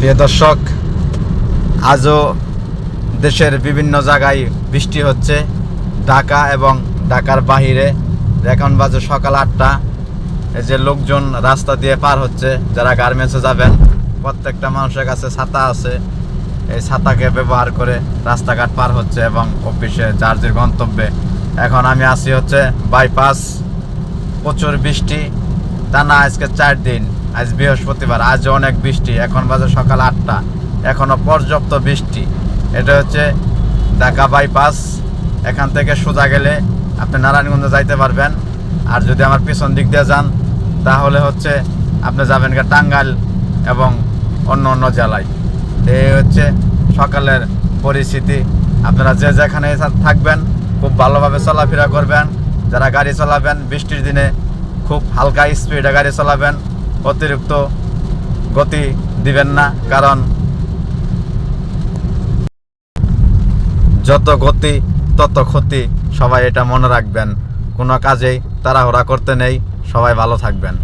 প্রিয় দর্শক, আজও দেশের বিভিন্ন জায়গায় বৃষ্টি হচ্ছে, ঢাকা এবং ঢাকার বাহিরে। এখন বাজে সকাল 8টা। এই যে লোকজন রাস্তা দিয়ে পার হচ্ছে, যারা গার্মেন্টসে যাবেন। প্রত্যেকটা মানুষের কাছে ছাতা আছে, এই ছাতাকে ব্যবহার করে রাস্তাঘাট পার হচ্ছে এবং অফিসে যার যে গন্তব্যে। এখন আমি আছি হচ্ছে বাইপাস। প্রচুর বৃষ্টি, টানা আজকে 4 দিন। আজ বৃহস্পতিবার, আজ অনেক বৃষ্টি। এখন বাজে সকাল 8টা, এখনও পর্যাপ্ত বৃষ্টি। এটা হচ্ছে ঢাকা বাইপাস। এখান থেকে সোজা গেলে আপনি নারায়ণগঞ্জে যাইতে পারবেন। আর যদি আমার পিছন দিক দিয়ে যান তাহলে হচ্ছে আপনি যাবেন টাঙ্গাইল এবং অন্য অন্য জেলায়। এই হচ্ছে সকালের পরিস্থিতি। আপনারা যে যেখানে থাকবেন খুব ভালোভাবে চলাফেরা করবেন। যারা গাড়ি চালাবেন বৃষ্টির দিনে খুব হালকা স্পিডে গাড়ি চালাবেন, অতিরিক্ত গতি দিবেন না, কারণ যত গতি তত ক্ষতি। সবাই এটা মনে রাখবেন। কোনো কাজেই তাড়াহুড়া করতে নেই। সবাই ভালো থাকবেন।